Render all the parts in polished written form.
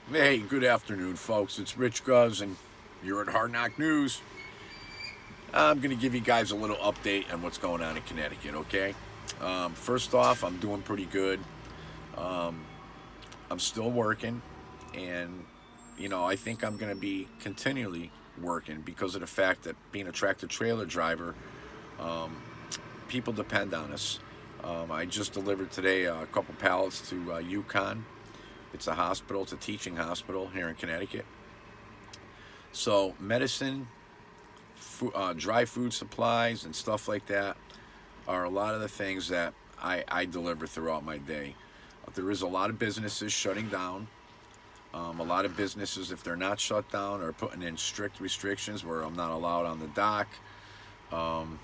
Hey, good afternoon, folks. It's Rich Guz, and you're at Hard Knock News. I'm going to give you guys a little update on what's going on in Connecticut, okay? First off, I'm doing pretty good. Um, I'm still working, and, I think I'm going to be continually working because of the fact that being a tractor trailer driver, um, people depend on us. I just delivered today a couple pallets to UConn. It's a hospital, it's a teaching hospital here in Connecticut. So, medicine, dry food supplies and stuff like that are a lot of the things that I deliver throughout my day. There is a lot of businesses shutting down. A lot of businesses, if they're not shut down, are putting in strict restrictions where I'm not allowed on the dock. Um,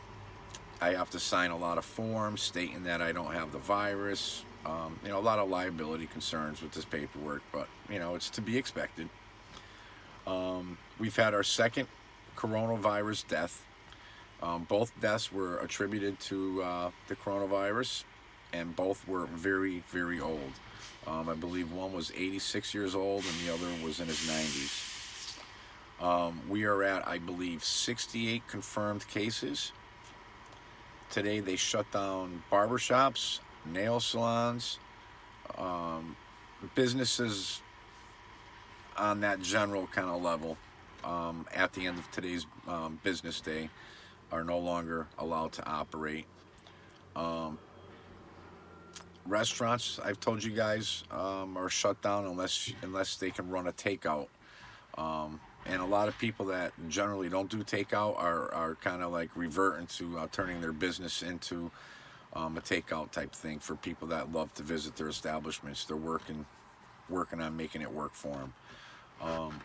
I have to sign a lot of forms stating that I don't have the virus. A lot of liability concerns with this paperwork, but it's to be expected. We've had our second coronavirus death. Both deaths were attributed to the coronavirus, and both were very, very old. I believe one was 86 years old and the other was in his 90s. We are at, I believe, 68 confirmed cases. Today they shut down barbershops, nail salons, um, businesses on that general kind of level. At the end of today's business day, are no longer allowed to operate. Um, Restaurants, I've told you guys, are shut down unless they can run a takeout. And a lot of people that generally don't do takeout are kind of like reverting to turning their business into a takeout type thing for people that love to visit their establishments. They're working on making it work for them.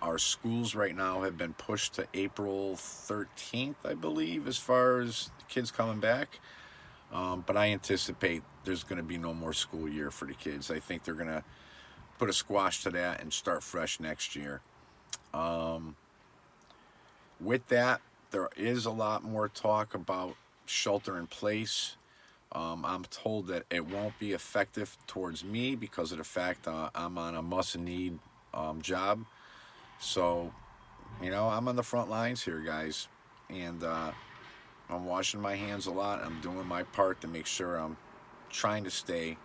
Our schools right now have been pushed to April 13th, I believe, as far as kids coming back. But I anticipate there's going to be no more school year for the kids. I think they're going to put a squash to that and start fresh next year. Um, with that, there is a lot more talk about shelter in place. I'm told that it won't be effective towards me because of the fact I'm on a must need job. So, I'm on the front lines here, guys. And I'm washing my hands a lot. I'm doing my part to make sure I'm trying to stay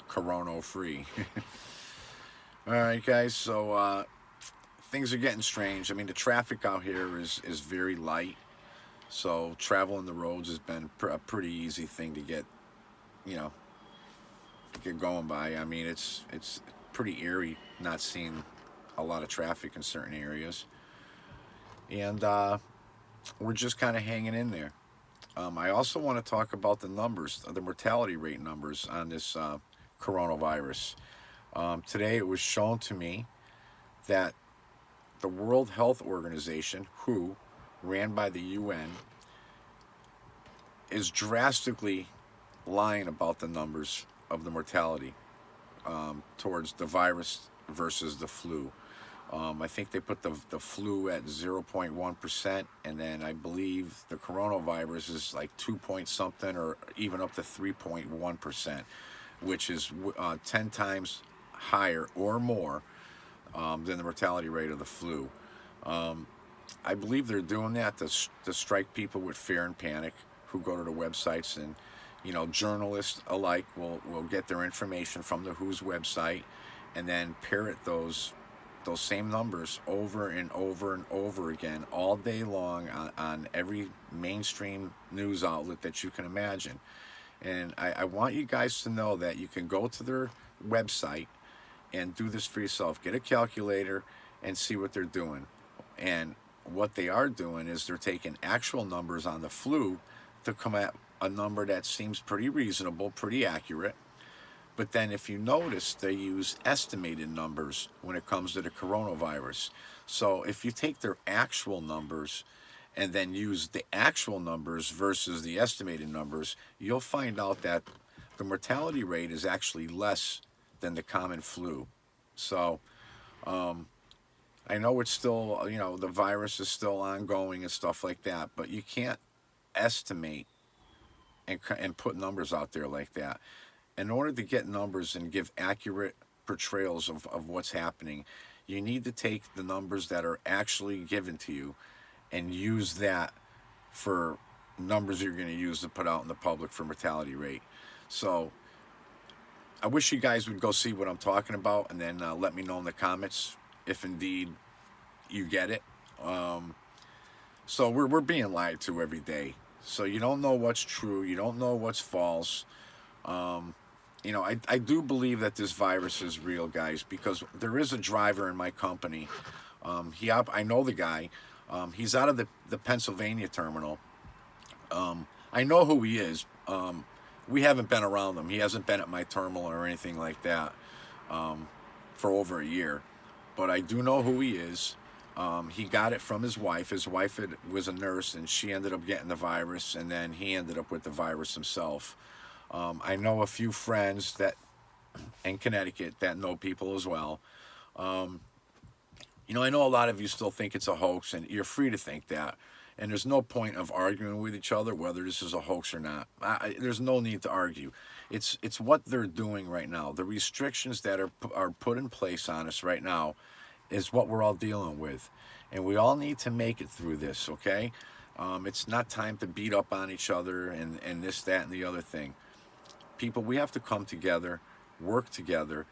corona free. All right, guys. So things are getting strange. I mean, the traffic out here is very light. So traveling the roads has been a pretty easy thing to you know, get going by. I mean, it's pretty eerie not seeing a lot of traffic in certain areas, and we're just kind of hanging in there. I also want to talk about the numbers, the mortality rate numbers on this coronavirus. Today, it was shown to me that the World Health Organization, WHO, ran by the UN, is drastically lying about the numbers of the mortality towards the virus versus the flu. I think they put the flu at 0.1%, and then I believe the coronavirus is like 2 point something or even up to 3.1%, which is 10 times higher or more than the mortality rate of the flu. Um, I believe they're doing that to strike people with fear and panic who go to the websites, and journalists alike will get their information from the WHO's website and then parrot those same numbers over and over and over again all day long on every mainstream news outlet that you can imagine. And I want you guys to know that you can go to their website and do this for yourself. Get a calculator and see what they're doing. And what they are doing is they're taking actual numbers on the flu to come at a number that seems pretty reasonable, pretty accurate. But then, if you notice, they use estimated numbers when it comes to the coronavirus. So, if you take their actual numbers and then use the actual numbers versus the estimated numbers, you'll find out that the mortality rate is actually less than the common flu. So, um, I know it's still, the virus is still ongoing and stuff like that, but you can't estimate and put numbers out there like that. In order to get numbers and give accurate portrayals of what's happening, You need to take the numbers that are actually given to you and use that for numbers you're going to use to put out in the public for mortality rate. So I wish you guys would go see what I'm talking about, and then let me know in the comments if indeed you get it. So we're being lied to every day. So you don't know what's true. You don't know what's false. I do believe that this virus is real, guys, because there is a driver in my company. I know the guy. He's out of the Pennsylvania terminal. I know who he is. We haven't been around him. He hasn't been at my terminal or anything like that for over a year. But I do know who he is. He got it from his wife. His wife was a nurse, and she ended up getting the virus, and then he ended up with the virus himself. I know a few friends that in Connecticut that know people as well. I know a lot of you still think it's a hoax, and you're free to think that. And there's no point of arguing with each other whether this is a hoax or not. There's no need to argue. It's what they're doing right now. The restrictions that are put in place on us right now is what we're all dealing with. And we all need to make it through this, okay? It's not time to beat up on each other and this, that, and the other thing. People, we have to come together, work together,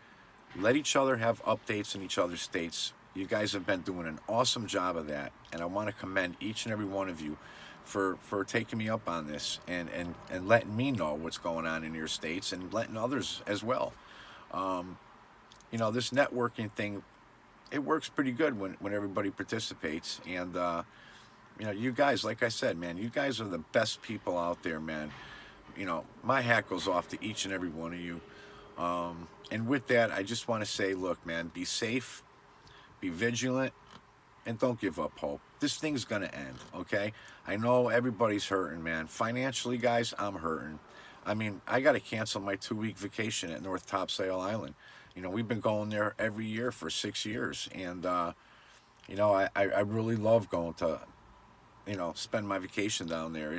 let each other have updates in each other's states. You guys have been doing an awesome job of that, and I want to commend each and every one of you for taking me up on this and letting me know what's going on in your states and letting others as well. This networking thing, it works pretty good when everybody participates. And, you guys, like I said, man, you guys are the best people out there, man. My hat goes off to each and every one of you. And with that, I just want to say, look, man, be safe, be vigilant, and don't give up hope. This thing's going to end, okay? I know everybody's hurting, man. Financially, guys, I'm hurting. I mean, I got to cancel my 2-week vacation at North Topsail Island. We've been going there every year for 6 years. And, I really love going to, spend my vacation down there.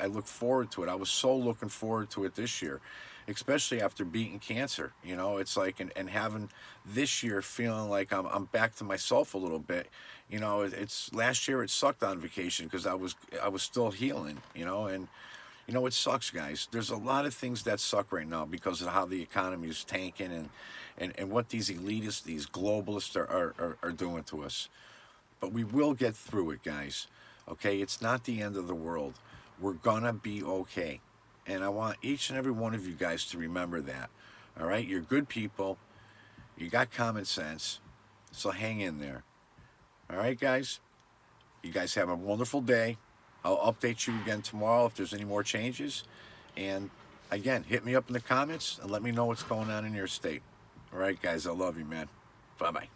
I look forward to it. I was so looking forward to it this year, especially after beating cancer. It's like, and having this year feeling like I'm back to myself a little bit. It's last year it sucked on vacation because I was still healing, and it sucks, guys. There's a lot of things that suck right now because of how the economy is tanking and what these elitists, these globalists are doing to us. But we will get through it, guys. Okay, it's not the end of the world. We're gonna be okay. And I want each and every one of you guys to remember that. All right, you're good people. You got common sense. So hang in there. All right, guys. You guys have a wonderful day. I'll update you again tomorrow if there's any more changes. And again, hit me up in the comments and let me know what's going on in your state. All right, guys, I love you, man. Bye-bye.